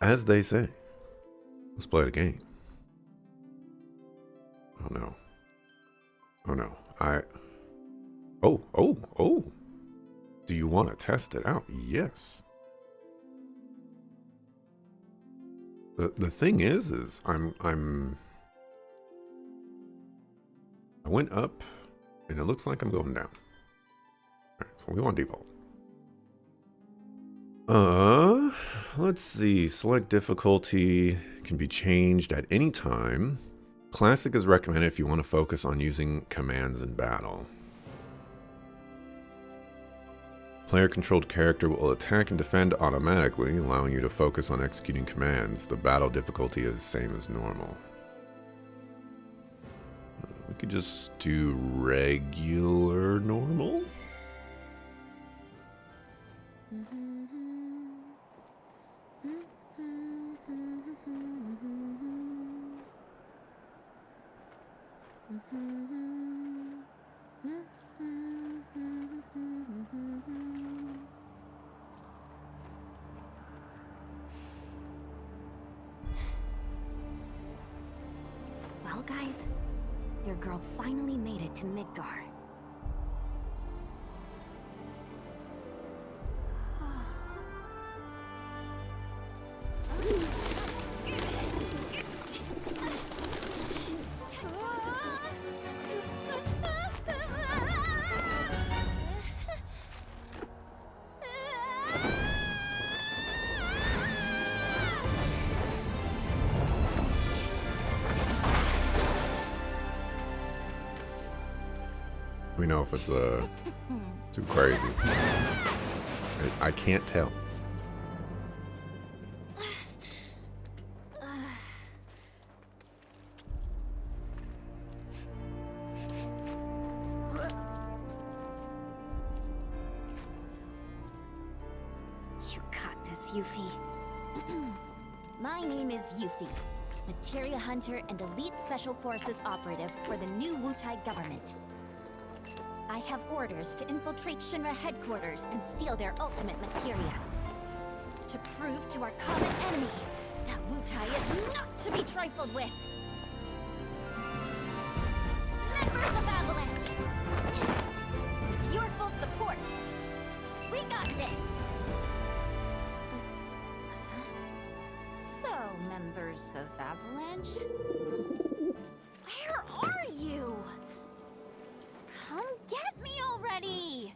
As they say. Let's play the game. Oh no. Oh no. Oh. Do you want to test it out? Yes. The thing is I went up and it looks like I'm going down. Alright, so we want default. Let's see. Select difficulty can be changed at any time. Classic is recommended if you want to focus on using commands in battle. Player-controlled character will attack and defend automatically, allowing you to focus on executing commands. The battle difficulty is the same as normal. We could just do regular normal. Well, guys, your girl finally made it to Midgar. We know if it's too crazy. I can't tell. You got this, Yuffie. My name is Yuffie, Materia Hunter and Elite Special Forces operative for the new Wutai government. I have orders to infiltrate Shinra headquarters and steal their ultimate materia. To prove to our common enemy that Wutai is not to be trifled with. Members of Avalanche! With your full support, we got this! So, members of Avalanche, where are you? Come get me already!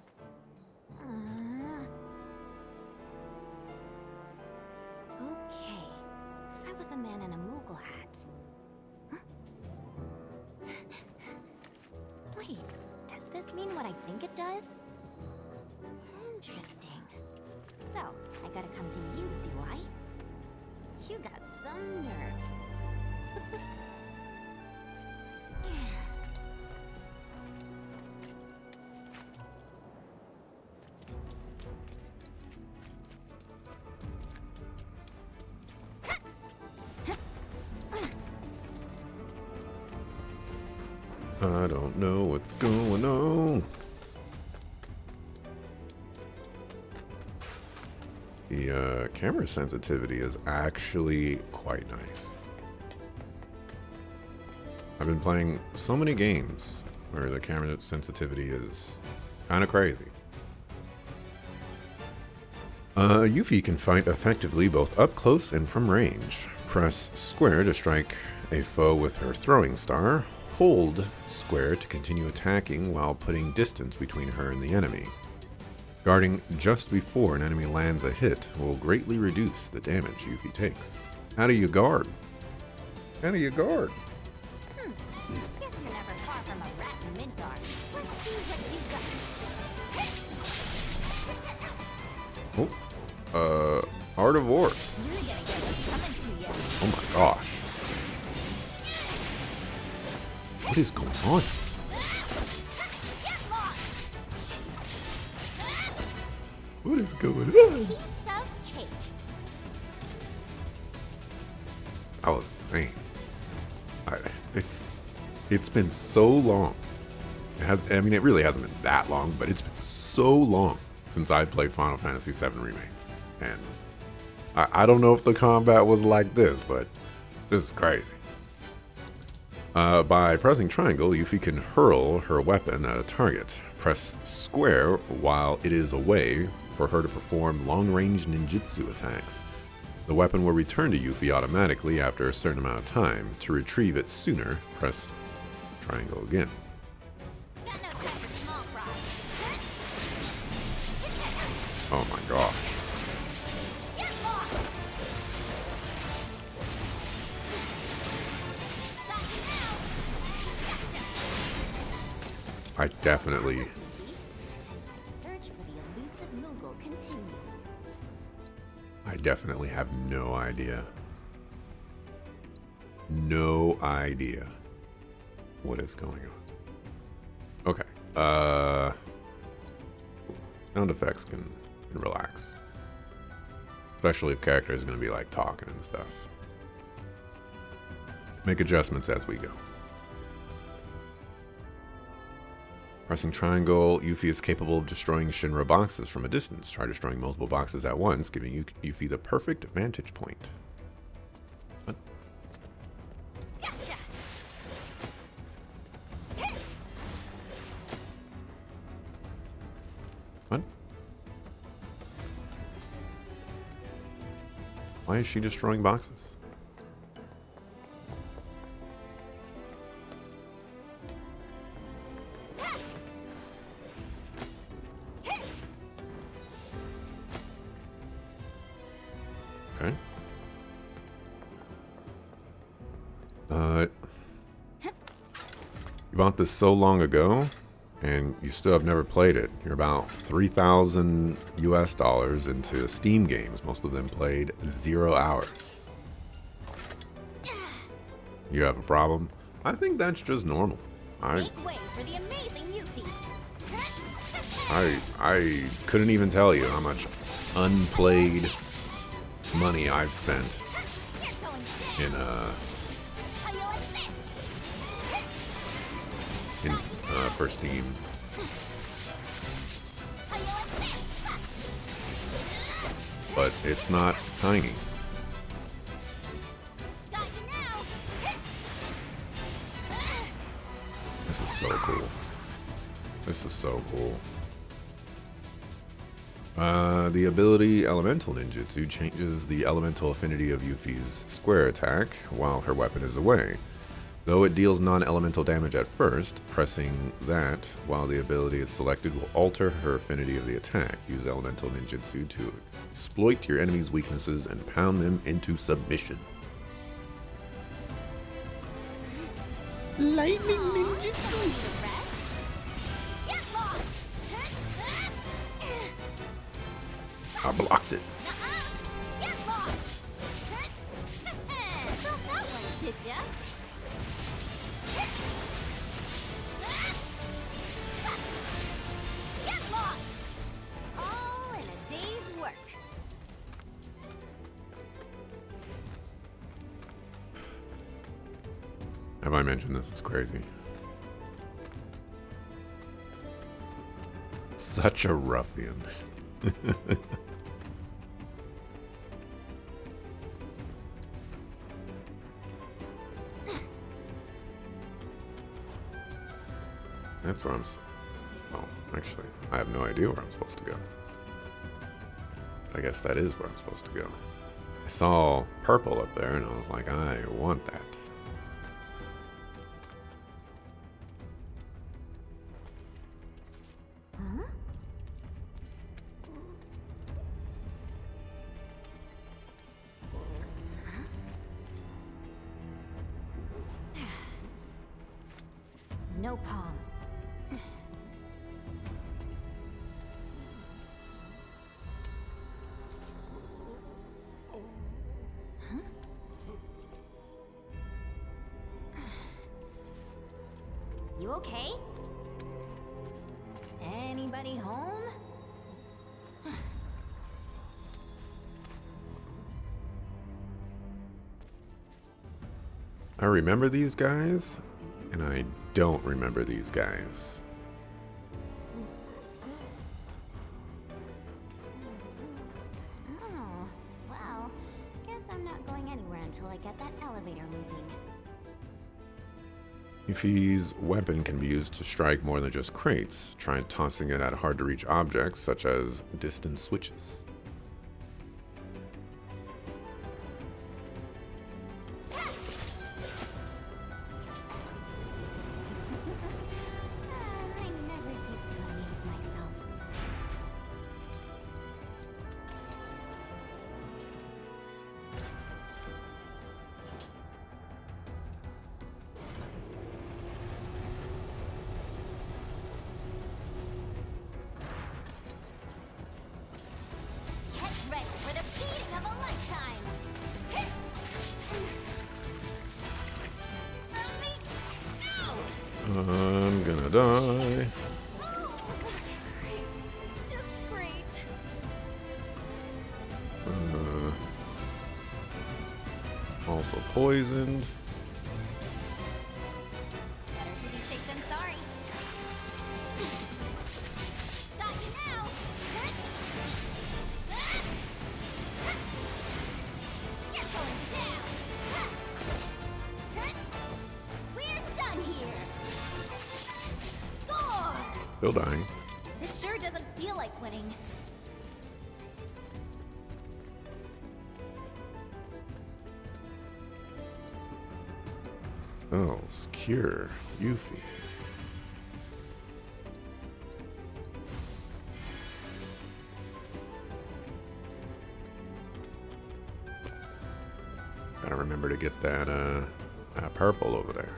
Okay, if I was a man in a Moogle hat... Huh? Wait, does this mean what I think it does? Interesting. So, I gotta come to you, do I? You got some nerve. I don't know what's going on. The camera sensitivity is actually quite nice. I've been playing so many games where the camera sensitivity is kind of crazy. Yuffie can fight effectively both up close and from range. Press square to strike a foe with her throwing star. Hold square to continue attacking while putting distance between her and the enemy. Guarding just before an enemy lands a hit will greatly reduce the damage Yuffie takes. How do you guard? How do you guard? Guess you're never far from a rat in Midgar. Let's see what you got. Oh, Art of War. You're gonna get what's coming to you. Oh my gosh. What is going on? Get lost! What is going on? Piece of cake. That was insane. It's been so long. I mean, it really hasn't been that long, but it's been so long since I played Final Fantasy VII Remake. And I don't know if the combat was like this, but this is crazy. By pressing triangle, Yuffie can hurl her weapon at a target. Press square while it is away for her to perform long-range ninjutsu attacks. The weapon will return to Yuffie automatically after a certain amount of time. To retrieve it sooner, press triangle again. Got no time for small fry. Oh my gosh. Get lost. Got you now. Gotcha. I definitely... Search for the elusive Moogle continues. I definitely have no idea. No idea what is going on. Okay. Sound effects can relax. Especially if character is going to be like talking and stuff. Make adjustments as we go. Pressing triangle, Yuffie is capable of destroying Shinra boxes from a distance. Try destroying multiple boxes at once, giving Yuffie the perfect vantage point. What? Gotcha. What? Why is she destroying boxes? Okay. You bought this so long ago, and you still have never played it. You're about 3,000 US dollars into Steam games, most of them played 0 hours. You have a problem? I think that's just normal. Make way for the amazing Yuffie. I couldn't even tell you how much unplayed money I've spent in for Steam. But it's not tiny. This is so cool. This is so cool. The ability Elemental Ninjutsu changes the elemental affinity of Yuffie's square attack while her weapon is away. Though it deals non-elemental damage at first, pressing that while the ability is selected will alter her affinity of the attack. Use Elemental Ninjutsu to exploit your enemy's weaknesses and pound them into submission. Lightning Ninjutsu! I blocked it. Get lost! Felt that one, did ya? Get lost! All in a day's work. Have I mentioned this? It's crazy. Such a ruffian. That's where oh, actually, I have no idea where I'm supposed to go. I guess that is where I'm supposed to go. I saw purple up there and I was like, I want that. Huh? No palm. You okay? Anybody home? I remember these guys, and I don't remember these guys. Oh, well. I'm not going anywhere until I get that elevator moving. Yuffie's weapon can be used to strike more than just crates. Try tossing it at hard-to-reach objects, such as distant switches. I never cease to amaze myself. Get ready for the beating of a lifetime! I'm gonna die. Oh, great. Just great. Also poisoned. Better to be safe than sorry. Got you now. You're going down. We're done here. Score! Still dying. This sure doesn't feel like winning. Oh, secure. Yuffie. Gotta remember to get that purple over there.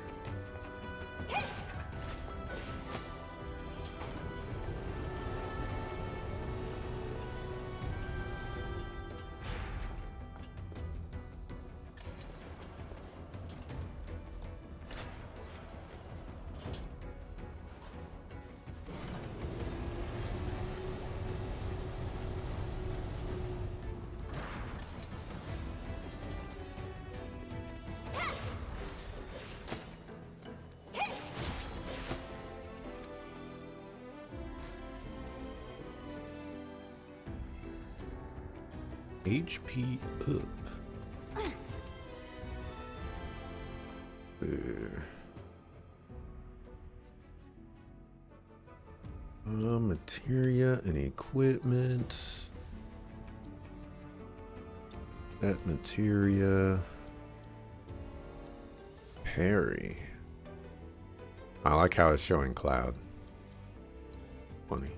HP up. Materia and equipment. That materia. Parry. I like how it's showing Cloud. Funny.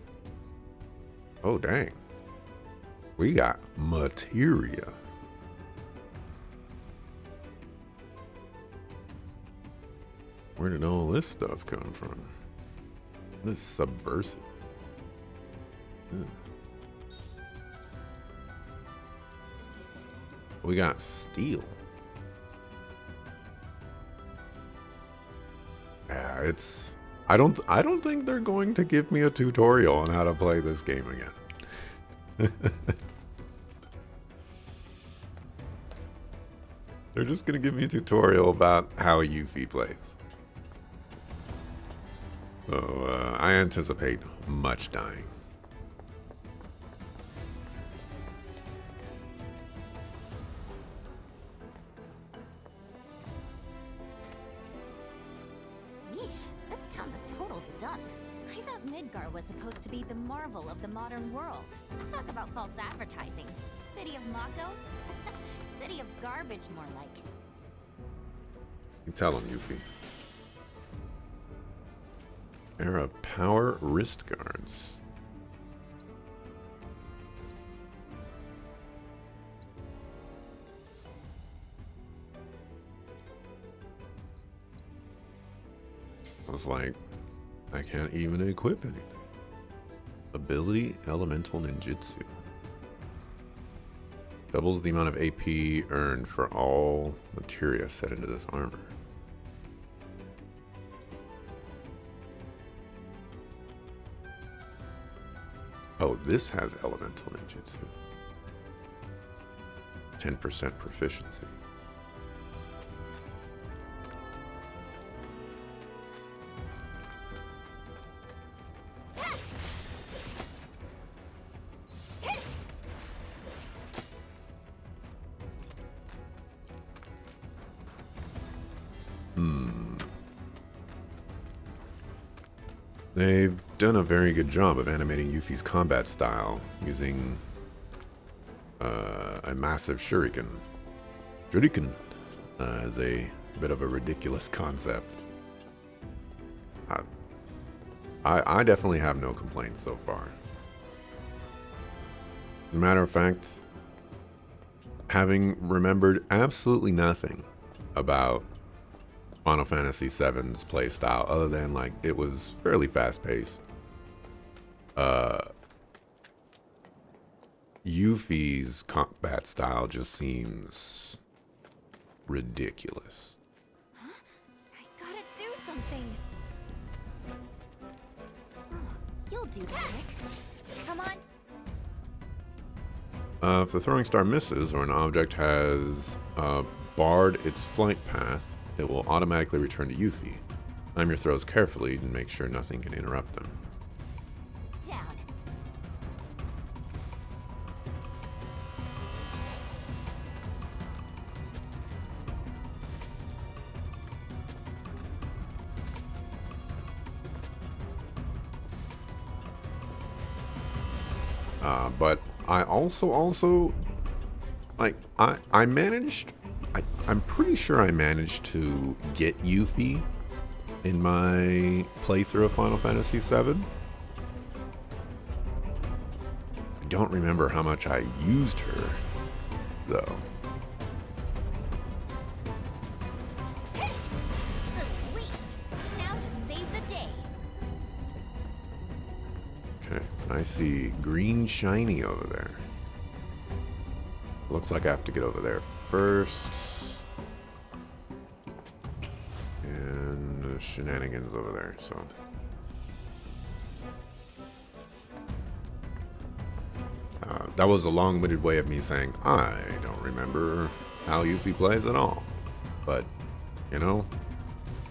Oh, dang. We got materia. Where did all this stuff come from? What is subversive? We got steel. Yeah, it's. I don't think they're going to give me a tutorial on how to play this game again. They're just gonna give me a tutorial about how Yuffie plays. So I anticipate much dying. Yeesh, this town's a total dump. I thought Midgar was supposed to be the marvel of the modern world. Talk about false advertising. City of Mako? City of garbage, more like. You tell him, Yuffie. Era power wrist guards. I was like, I can't even equip anything. Ability Elemental Ninjutsu. Doubles the amount of AP earned for all materia set into this armor. Oh, this has Elemental Ninjutsu. 10% proficiency. They've done a very good job of animating Yuffie's combat style using a massive shuriken. As a bit of a ridiculous concept. I definitely have no complaints so far. As a matter of fact, having remembered absolutely nothing about Final Fantasy VII's playstyle other than like it was fairly fast-paced. Yuffie's combat style just seems ridiculous. Huh? I gotta do something. Oh, you'll do that, Rick. Come on. If the throwing star misses or an object has barred its flight path, it will automatically return to Yuffie. Time your throws carefully and make sure nothing can interrupt them. Down. But I also like I managed. I'm pretty sure I managed to get Yuffie in my playthrough of Final Fantasy VII. I don't remember how much I used her, though. Sweet. Now to save the day. Okay, I see green shiny over there. Looks like I have to get over there first. And shenanigans over there, so. That was a long-winded way of me saying I don't remember how Yuffie plays at all. But, you know,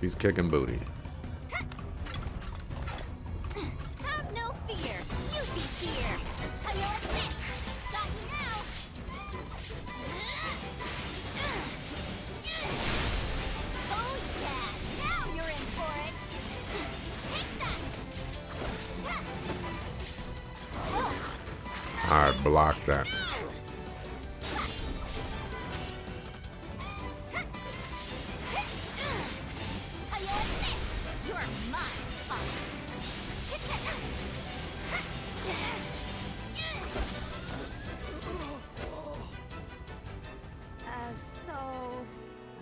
he's kicking booty. Have no fear. Yuffie's here. Got you now. Oh yeah, now you're in for it. Take that. I blocked that. You're mine, so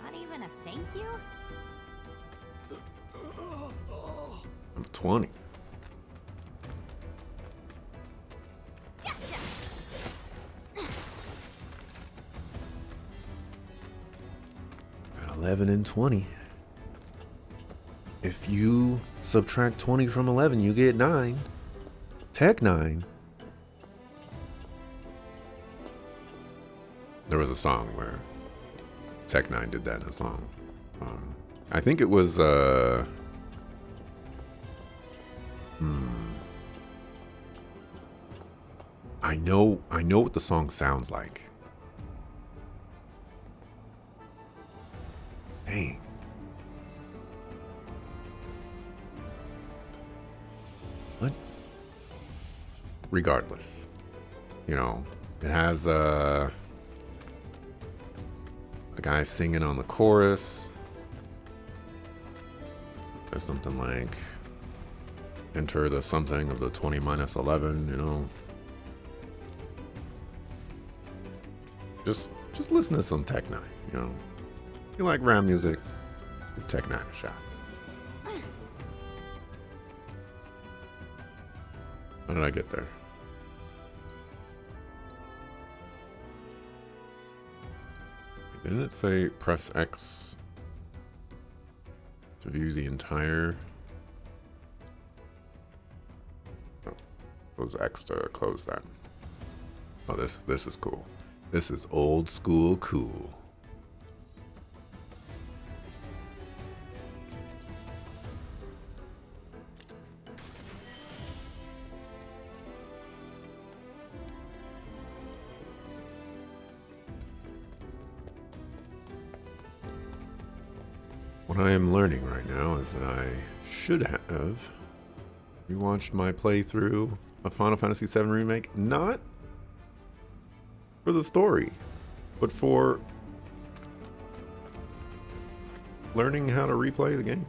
not even a thank you? I'm 20. Gotcha. At 11 and 20. If you subtract 20 from 11, you get 9. Tech 9. There was a song where Tech 9 did that in a song. I think it was I know what the song sounds like. Dang. What? Regardless, you know, it has a guy singing on the chorus. There's something like enter the something of the 20 minus 11, you know. Just listen to some Tech 9, you know. If you like rap music, give Tech 9 a shot. How did I get there? Didn't it say press X to view the entire? Oh, it was X to close that. Oh, this is cool. This is old school cool. What I am learning right now is that I should have rewatched my playthrough of Final Fantasy VII Remake, not for the story, but for learning how to replay the game.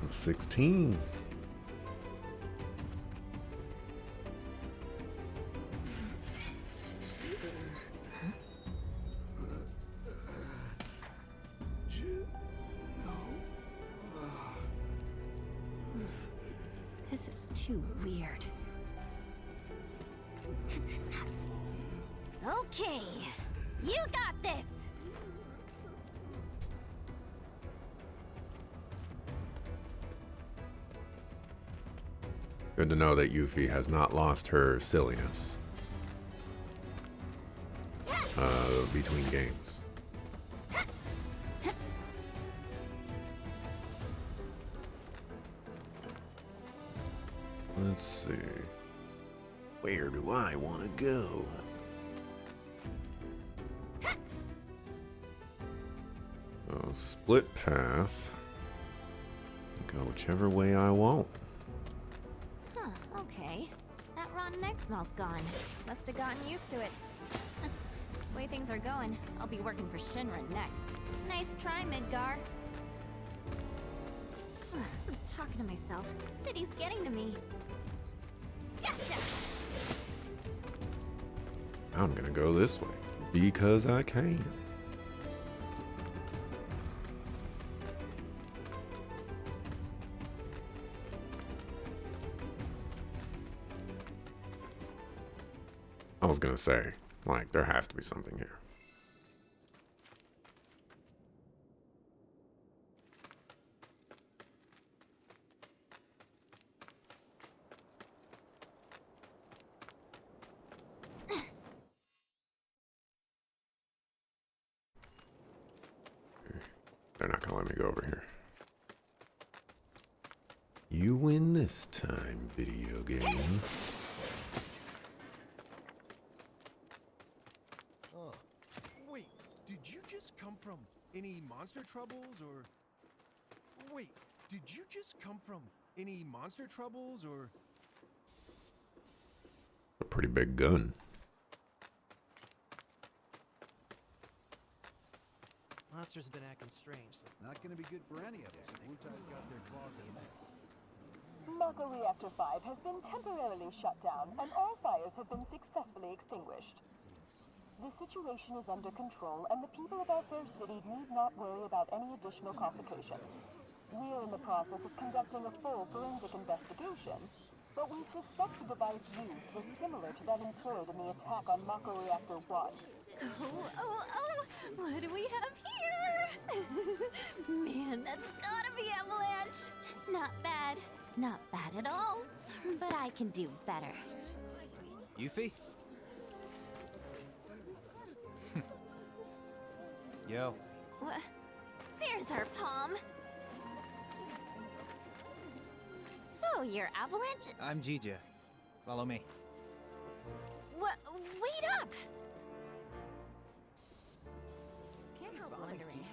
I'm 16. This is too weird. Okay, you got this! Good to know that Yuffie has not lost her silliness between games. Let's see. Where do I want to go? Oh, split path. Go whichever way I want. Huh, okay. That rotten egg smell's gone. Must have gotten used to it. The way things are going, I'll be working for Shinra next. Nice try, Midgar. I'm talking to myself. City's getting to me. Gotcha! I'm gonna go this way because I can. I was gonna say, like, there has to be something here. They're not gonna let me go over here. You win this time, video game. Wait, did you just come from any monster troubles, or... Wait, did you just come from any monster troubles, or... A pretty big gun. Monsters have been acting strange since... Not gonna be good for any of us if Wutai's got their claws in this. Mako Reactor 5 has been temporarily shut down, and all fires have been successfully extinguished. The situation is under control, and the people of our fair city need not worry about any additional complications. We are in the process of conducting a full forensic investigation, but we suspect the device used was similar to that employed in the attack on Mako Reactor 1. Oh, what do we have here? Man, that's gotta be Avalanche. Not bad. Not bad at all. But I can do better. Yuffie? Yo. What? There's our palm. So, you're Avalanche? I'm Jija. Follow me. What? Wait up!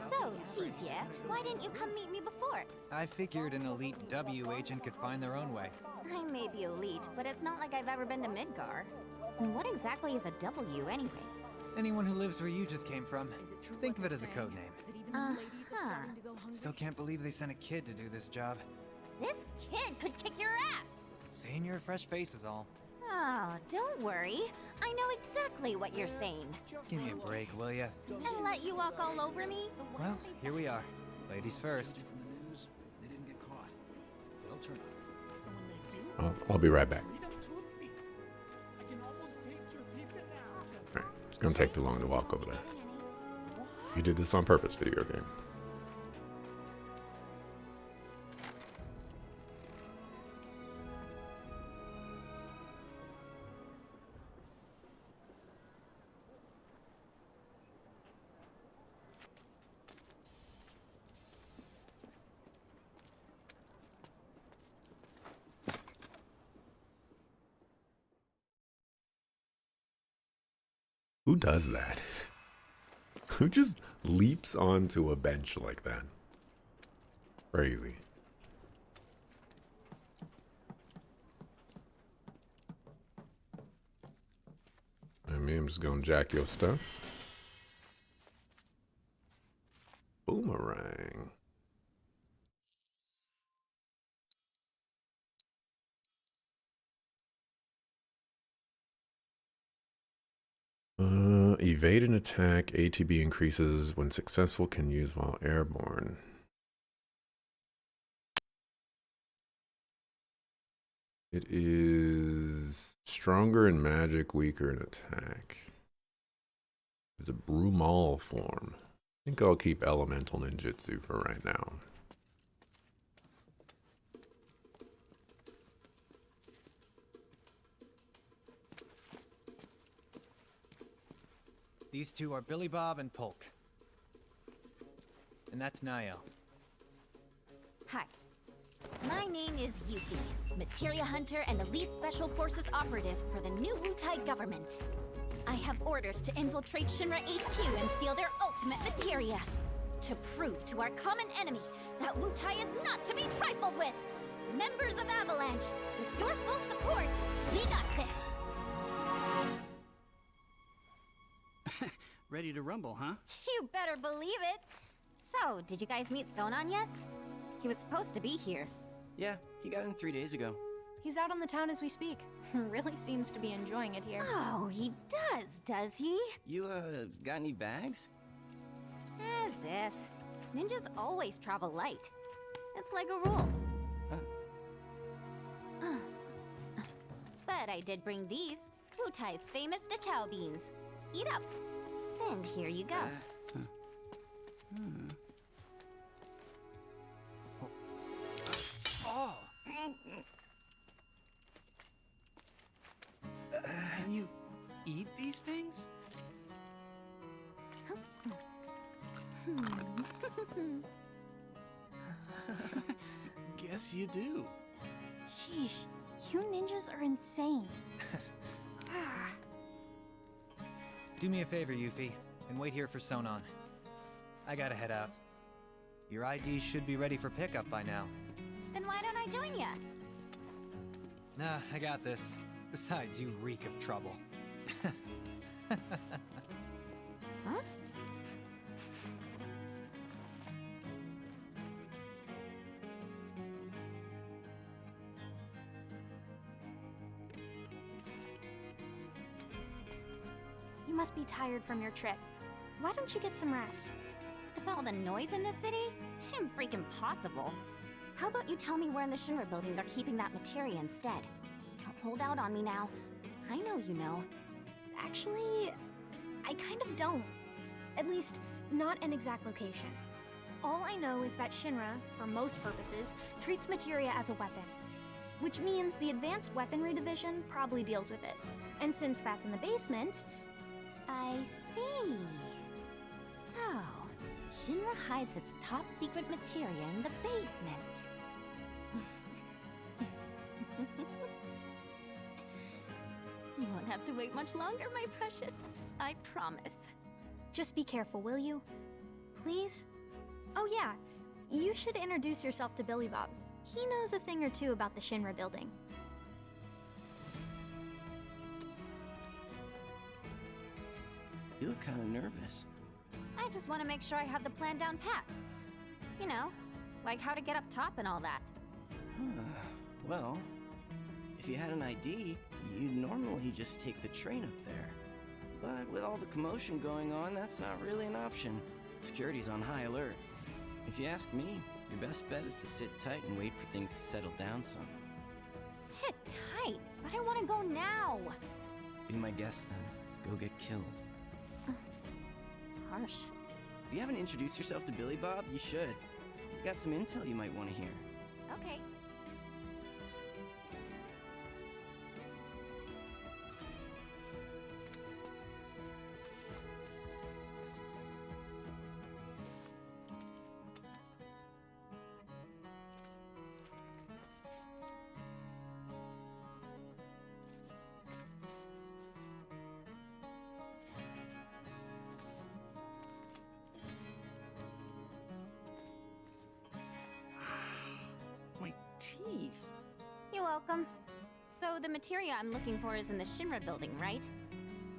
So, Jija, why didn't you come meet me before? I figured an elite W agent could find their own way. I may be elite, but it's not like I've ever been to Midgar. And what exactly is a W anyway? Anyone who lives where you just came from. Think of it as a code name. Uh-huh. Still can't believe they sent a kid to do this job. This kid could kick your ass! Saying you're a fresh face is all. Oh, don't worry. I know exactly what you're saying. Give me a break, will ya? And let you walk all over me? Well, here we are. Ladies first. They didn't get caught. They'll turn up. And when they do, I'll be right back. lead up to a feast. I can almost taste your pizza now. Alright, it's gonna take too long to walk over there. You did this on purpose, video game. Who does that? Who just leaps onto a bench like that? Crazy. I mean, I'm just gonna jack your stuff. Boomerang. Evade an attack. ATB increases when successful, can use while airborne. It is stronger in magic, weaker in attack. It's a Brumal form. I think I'll keep Elemental Ninjutsu for right now. These two are Billy Bob and Polk. And that's Nayo. Hi. My name is Yuffie, Materia Hunter and Elite Special Forces Operative for the new Wutai government. I have orders to infiltrate Shinra HQ and steal their ultimate materia. To prove to our common enemy that Wutai is not to be trifled with. Members of Avalanche, with your full support, we got this. Ready to rumble, huh? You better believe it. So, did you guys meet Sonon yet? He was supposed to be here. Yeah, he got in 3 days ago. He's out on the town as we speak. Really seems to be enjoying it here. Oh, he does he? You, got any bags? As if. Ninjas always travel light. It's like a rule. But I did bring these. Wutai's famous Dachau beans. Eat up. And here you go. Oh! Can you eat these things? Guess you do. Sheesh, you ninjas are insane. Do me a favor, Yuffie, and wait here for Sonon. I gotta head out. Your ID should be ready for pickup by now. Then why don't I join ya? Nah, I got this. Besides, you reek of trouble. Huh? You must be tired from your trip. Why don't you get some rest? With all the noise in this city? Freaking possible. How about you tell me where in the Shinra building they're keeping that materia instead? Don't hold out on me now. I know you know. Actually, I kind of don't. At least, not an exact location. All I know is that Shinra, for most purposes, treats materia as a weapon. Which means the Advanced Weaponry Division probably deals with it. And since that's in the basement... I see. So, Shinra hides its top secret materia in the basement. You won't have to wait much longer, my precious. I promise. Just be careful, will you? Please? Oh yeah, you should introduce yourself to Billy Bob. He knows a thing or two about the Shinra building. You look kind of nervous. I just want to make sure I have the plan down pat. You know, like how to get up top and all that. Well, if you had an ID, you'd normally just take the train up there. But with all the commotion going on, that's not really an option. Security's on high alert. If you ask me, your best bet is to sit tight and wait for things to settle down some. Sit tight, but I want to go now. Be my guest then. Go get killed. Harsh. If you haven't introduced yourself to Billy Bob, you should. He's got some intel you might want to hear. Okay. welcome. So the materia I'm looking for is in the Shinra building, right?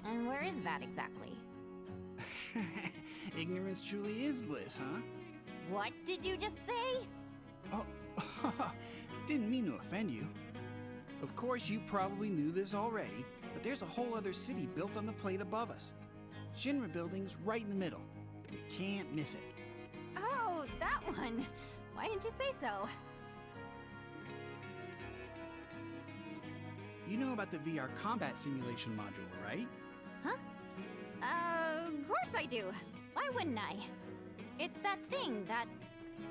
And where is that exactly? Ignorance truly is bliss, huh? What did you just say? Oh, didn't mean to offend you. Of course, you probably knew this already, but there's a whole other city built on the plate above us. Shinra building's right in the middle. You can't miss it. Oh, that one. Why didn't you say so? You know about the VR combat simulation module, right? Huh? Of course I do. Why wouldn't I? It's that thing that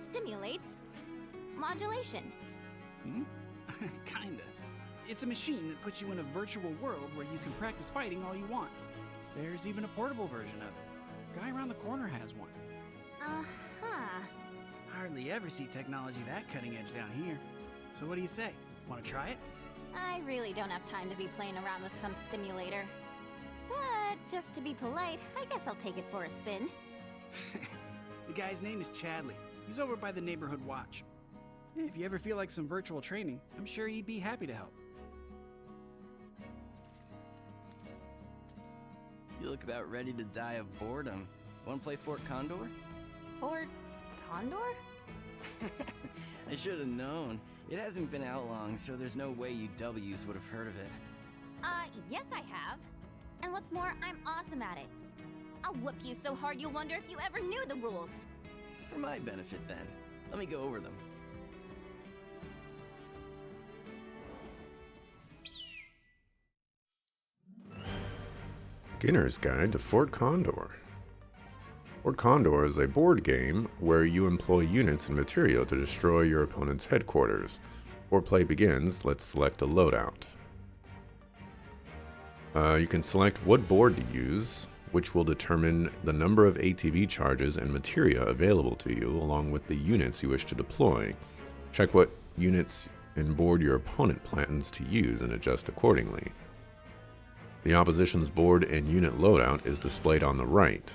stimulates modulation. Hmm? Kinda. It's a machine that puts you in a virtual world where you can practice fighting all you want. There's even a portable version of it. Guy around the corner has one. Uh-huh. Hardly ever see technology that cutting edge down here. So what do you say? Want to try it? I really don't have time to be playing around with some stimulator. But just to be polite, I guess I'll take it for a spin. The guy's name is Chadley. He's over by the neighborhood watch. If you ever feel like some virtual training, I'm sure he'd be happy to help. You look about ready to die of boredom. Want to play Fort Condor? Fort Condor? I should have known. It hasn't been out long, so there's no way you W's would have heard of it. Yes I have. And what's more, I'm awesome at it. I'll whoop you so hard you'll wonder if you ever knew the rules. For my benefit, then. Let me go over them. Beginner's Guide to Fort Condor. Fort Condor is a board game where you employ units and material to destroy your opponent's headquarters. Before play begins, let's select a loadout. You can select what board to use, which will determine the number of ATB charges and materia available to you, along with the units you wish to deploy. Check what units and board your opponent plans to use and adjust accordingly. The opposition's board and unit loadout is displayed on the right.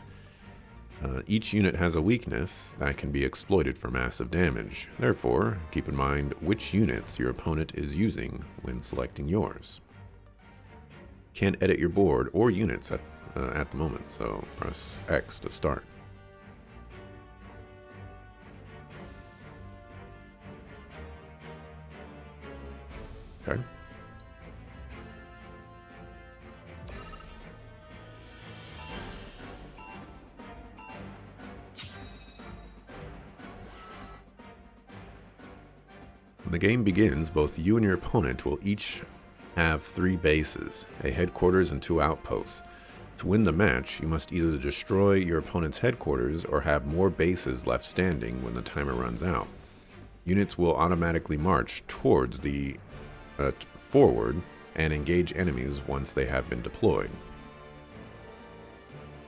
Each unit has a weakness that can be exploited for massive damage. Therefore, keep in mind which units your opponent is using when selecting yours. Can't edit your board or units at the moment, so press X to start. Okay. When the game begins, both you and your opponent will each have 3 bases, a headquarters and 2 outposts. To win the match, you must either destroy your opponent's headquarters or have more bases left standing when the timer runs out. Units will automatically march towards the forward and engage enemies once they have been deployed.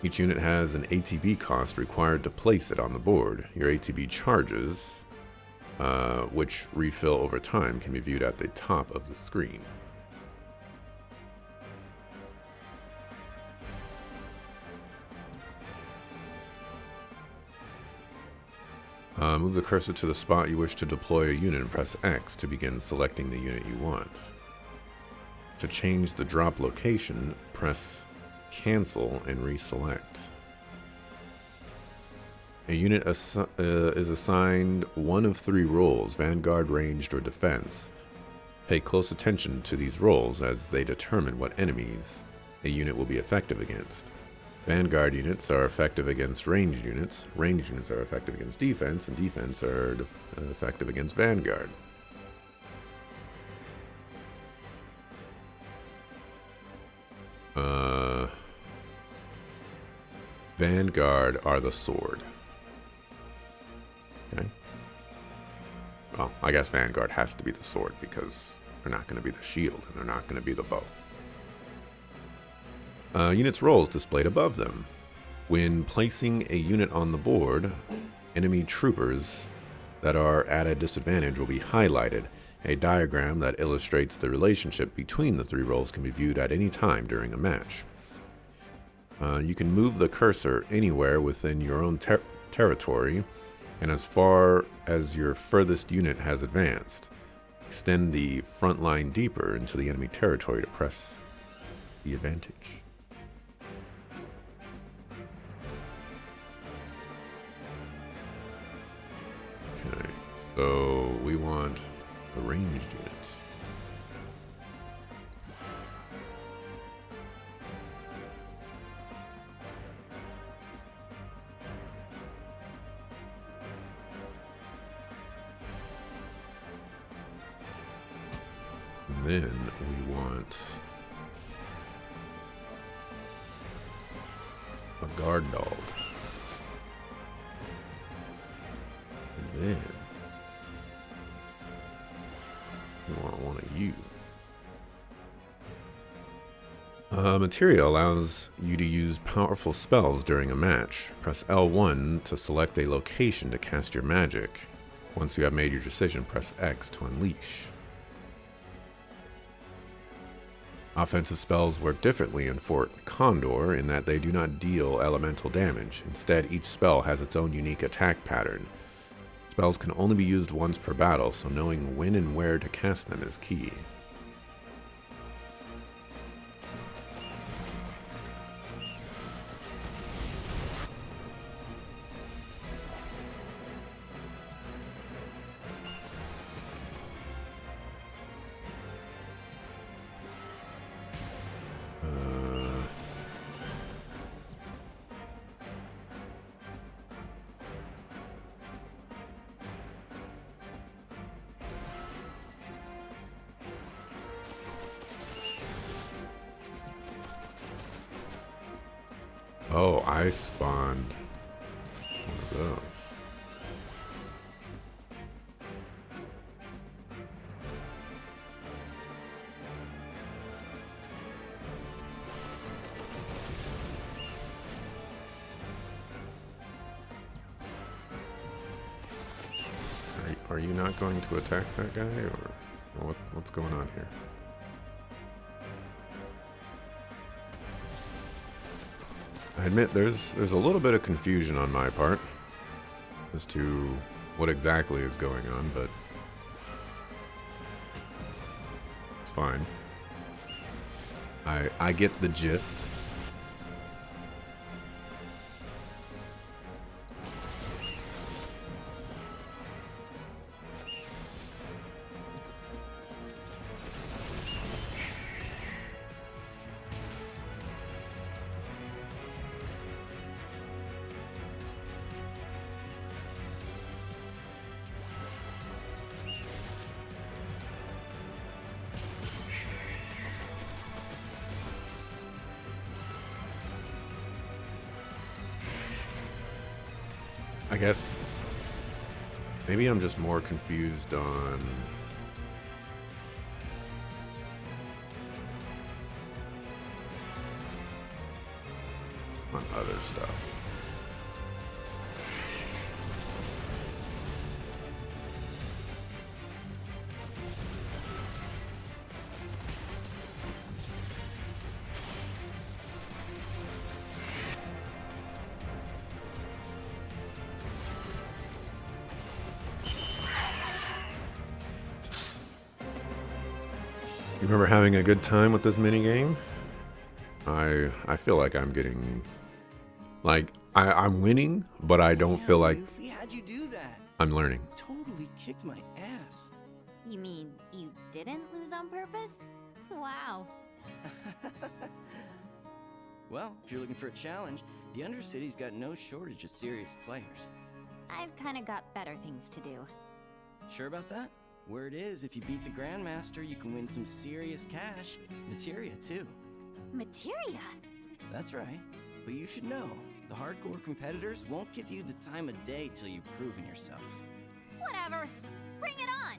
Each unit has an ATB cost required to place it on the board. Your ATB charges, which refill over time, can be viewed at the top of the screen. Move the cursor to the spot you wish to deploy a unit and press X to begin selecting the unit you want. To change the drop location, press Cancel and reselect. A unit is assigned one of 3 roles: Vanguard, Ranged, or Defense. Pay close attention to these roles as they determine what enemies a unit will be effective against. Vanguard units are effective against ranged units are effective against defense, and defense are effective against Vanguard. Vanguard are the sword. Okay. Well, I guess Vanguard has to be the sword because they're not going to be the shield and they're not going to be the bow. Units' roles displayed above them. When placing a unit on the board, enemy troopers that are at a disadvantage will be highlighted. A diagram that illustrates the relationship between the 3 roles can be viewed at any time during a match. You can move the cursor anywhere within your own territory and as far as your furthest unit has advanced. extend the front line deeper into the enemy territory to press the advantage. Okay, so we want a ranged unit. And then we want a guard dog. And then we want one of you. Materia allows you to use powerful spells during a match. Press L1 to select a location to cast your magic. Once you have made your decision, press X to unleash. Offensive spells work differently in Fort Condor in that they do not deal elemental damage. Instead, each spell has its own unique attack pattern. Spells can only be used once per battle, so knowing when and where to cast them is key. Oh, I spawned one of those. Are you not going to attack that guy, or what's going on here? I admit there's a little bit of confusion on my part as to what exactly is going on, but it's fine. I get the gist. I guess maybe I'm just more confused on other stuff. You remember having a good time with this minigame? I feel like I'm getting, like, I'm winning, but I don't feel like Yuffie, how'd you do that? I'm learning. Totally kicked my ass. You mean you didn't lose on purpose? Wow. Well, if you're looking for a challenge, the Undercity's got no shortage of serious players. I've kind of got better things to do. Sure about that? Word is, if you beat the Grandmaster, you can win some serious cash. Materia, too. Materia? That's right. But you should know, the hardcore competitors won't give you the time of day till you've proven yourself. Whatever. Bring it on.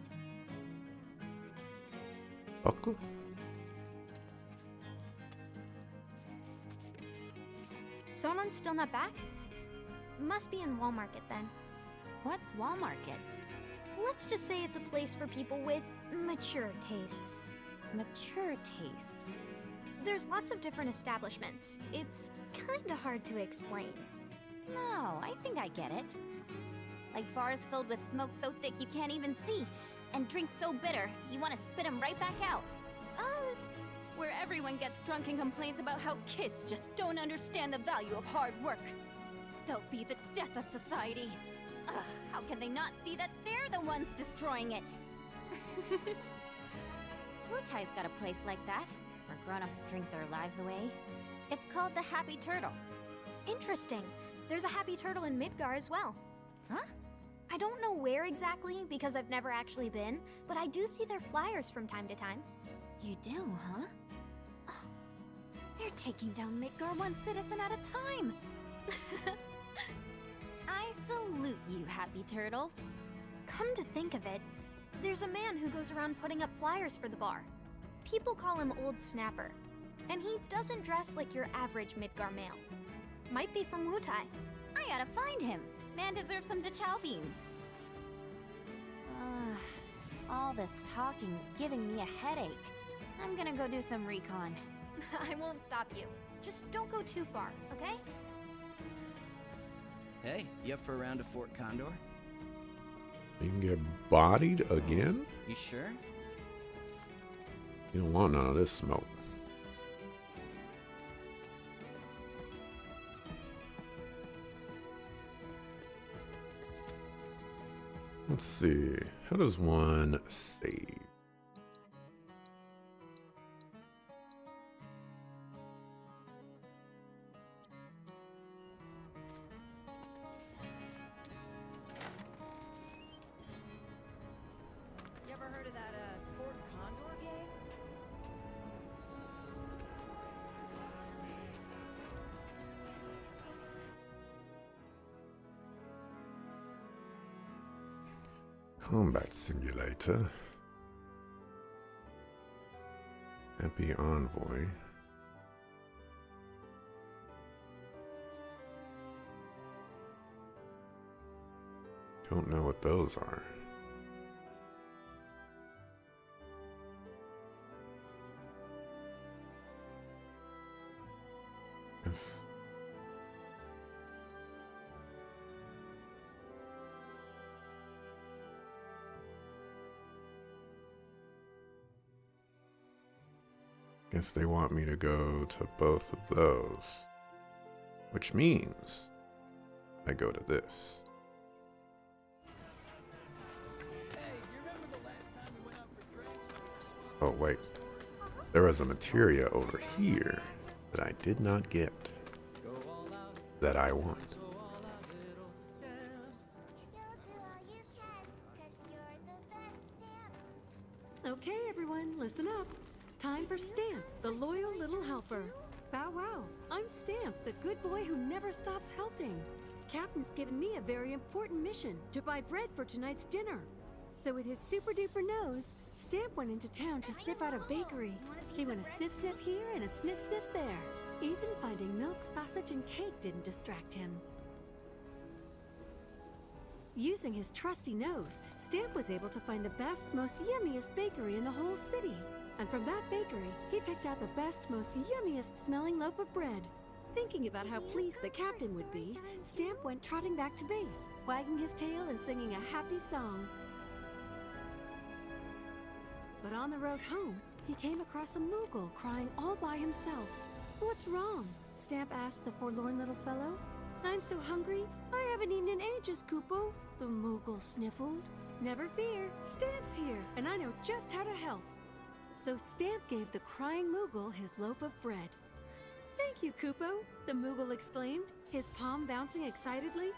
Buckle? Sonon's still not back? Must be in Wall Market then. What's Wall Market? Let's just say it's a place for people with mature tastes. Mature tastes. There's lots of different establishments. It's kinda hard to explain. No, I think I get it. Like bars filled with smoke so thick you can't even see. And drinks so bitter, you want to spit them right back out. Where everyone gets drunk and complains about how kids just don't understand the value of hard work. They'll be the death of society. Ugh, how can they not see that they're the ones destroying it? Wutai's got a place like that, where grown-ups drink their lives away. It's called the Happy Turtle. Interesting. There's a Happy Turtle in Midgar as well. Huh? I don't know where exactly because I've never actually been, but I do see their flyers from time to time. You do, huh? Oh, they're taking down Midgar one citizen at a time. I salute you, Happy Turtle. Come to think of it, there's a man who goes around putting up flyers for the bar. People call him Old Snapper, and he doesn't dress like your average Midgar male. Might be from Wutai. I gotta find him. Man deserves some Dachau beans. All this talking's giving me a headache. I'm gonna go do some recon. I won't stop you. Just don't go too far, okay? Hey, you up for a round of Fort Condor? You can get bodied again? You sure? You don't want none of this smoke. Let's see. How does one save? You ever heard of that, Fort Condor game? Combat Simulator. Happy Envoy. Don't know what those are. Yes. Guess they want me to go to both of those. Which means I go to this. Oh wait, there was a materia over here that I did not get, that I want. Okay, everyone, listen up. Time for Stamp, the loyal little helper. Bow wow, I'm Stamp, the good boy who never stops helping. Captain's given me a very important mission to buy bread for tonight's dinner. So with his super duper nose, Stamp went into town to sniff out a bakery. He went a sniff sniff here and a sniff sniff there. Even finding milk, sausage, and cake didn't distract him. Using his trusty nose, Stamp was able to find the best, most yummiest bakery in the whole city. And from that bakery, he picked out the best, most yummiest smelling loaf of bread. Thinking about how pleased the captain would be, Stamp went trotting back to base, wagging his tail and singing a happy song. But on the road home, he came across a Moogle crying all by himself. "What's wrong?" Stamp asked the forlorn little fellow. "I'm so hungry, I haven't eaten in ages, Kupo," the Moogle sniffled. "Never fear, Stamp's here, and I know just how to help." So Stamp gave the crying Moogle his loaf of bread. "Thank you, Kupo," the Moogle exclaimed, his palm bouncing excitedly.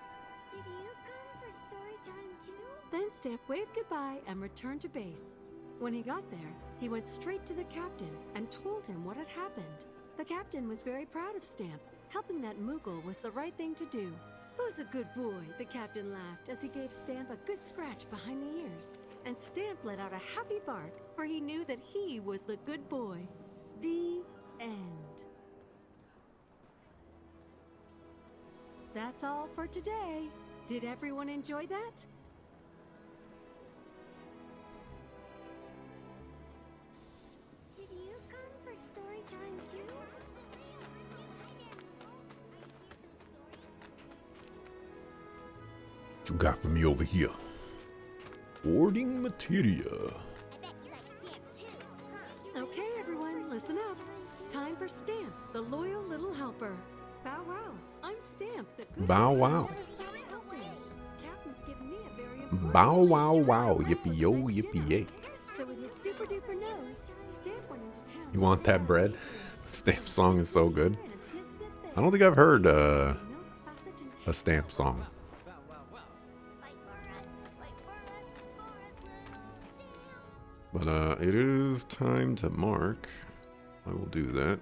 Did you come for story time too? Then Stamp waved goodbye and returned to base. When he got there, he went straight to the captain and told him what had happened. The captain was very proud of Stamp. Helping that Moogle was the right thing to do. "Who's a good boy?" the captain laughed as he gave Stamp a good scratch behind the ears. And Stamp let out a happy bark, for he knew that he was the good boy. The end. That's all for today. Did everyone enjoy that? Did you come for story time too? What you got for me over here? Hoarding materia. Okay, everyone, listen up. Time for Stamp, the loyal little helper. Bow wow, I'm Stamp, the good Bow helper wow. who never stops helping. Captain's given me a very important Bow mission wow to wow, carry out yippee on yo, tonight's yippee dinner. yay. So with his super duper nose, Stamp went into town. You to want see that how bread? they did. Stamp song is so good. And a sniff, sniff there. I don't think I've heard Milk, sausage, and a Stamp song. But it is time to mark. I will do that.